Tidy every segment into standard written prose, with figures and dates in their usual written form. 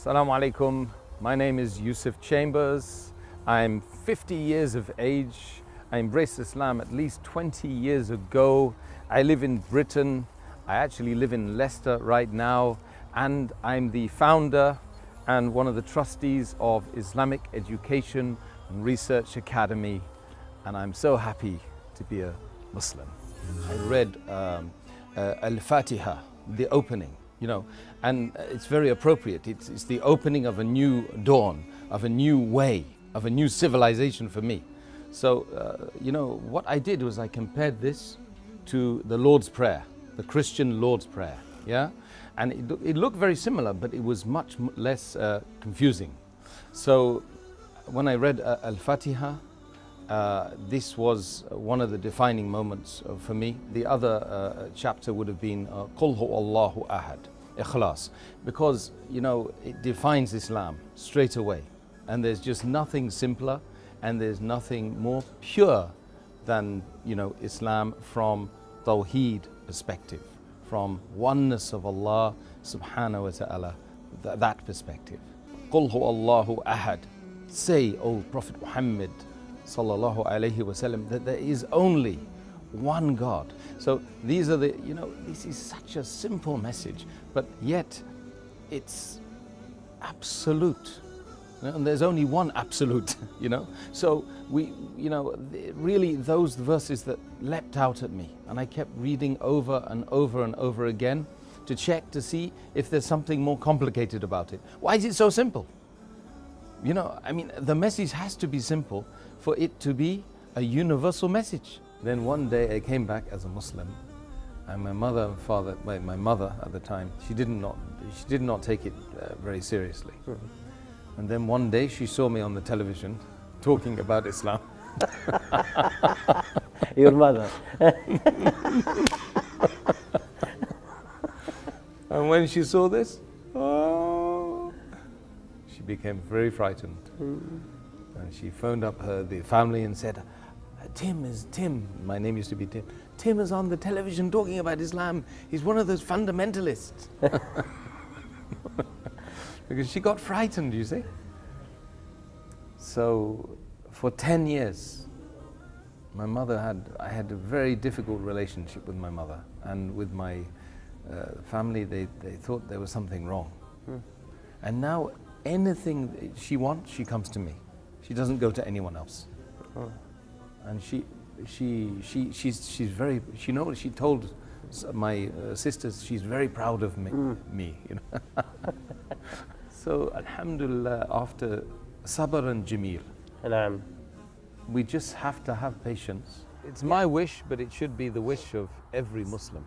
Assalamu alaikum. My name is Yusuf Chambers. I'm 50 years of age. I embraced Islam at least 20 years ago. I live in Britain. I actually live in Leicester right now, and I'm the founder and one of the trustees of Islamic Education and Research Academy, and I'm so happy to be a Muslim. I read Al-Fatiha, the opening, and it's very appropriate. It's the opening of a new dawn, of a new way, of a new civilization for me. So, what I did was I compared this to the Lord's Prayer, the Christian Lord's Prayer, yeah? And it looked very similar, but it was much less confusing. So, when I read Al-Fatiha, this was one of the defining moments for me. The other chapter would have been Qul Hu Allahu Ahad, Ikhlas, because it defines Islam straight away, and there's just nothing simpler and there's nothing more pure than Islam from Tawheed perspective, from oneness of Allah subhanahu wa ta'ala, that perspective. Qul Hu Allahu Ahad. Say, O Prophet Muhammad sallallahu alayhi wasallam, that there is only one God. So these are this is such a simple message, but yet it's absolute. And there's only one absolute, So really those verses that leapt out at me, and I kept reading over and over and over again to check to see if there's something more complicated about it. Why is it so simple? The message has to be simple for it to be a universal message. Then one day I came back as a Muslim, and my mother and father, my mother at the time, she did not take it very seriously. And then one day she saw me on the television talking about Islam. Your mother. And when she saw this, she became very frightened. And she phoned up the family and said, Tim, my name used to be Tim. Tim is on the television talking about Islam. He's one of those fundamentalists. Because she got frightened, you see. So for 10 years, I had a very difficult relationship with my mother, and with my family, they thought there was something wrong. And now anything she wants, she comes to me. She doesn't go to anyone else. And she's very, she told my sisters she's very proud of me. So alhamdulillah, after sabr and jameel, we just have to have patience. It's my wish, but it should be the wish of every Muslim.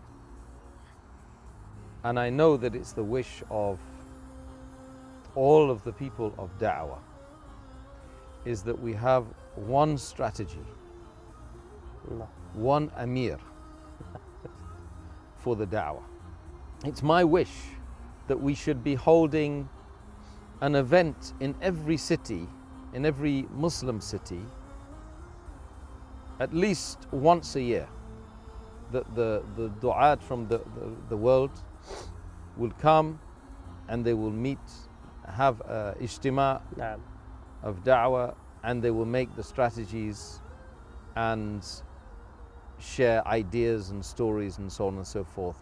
And I know that it's the wish of all of the people of da'wah, is that we have one strategy, one amir for the da'wah. It's my wish that we should be holding an event in every city, in every Muslim city, at least once a year, that the du'at from the world will come and they will meet, have a ijtima of da'wah, and they will make the strategies and share ideas and stories and so on and so forth.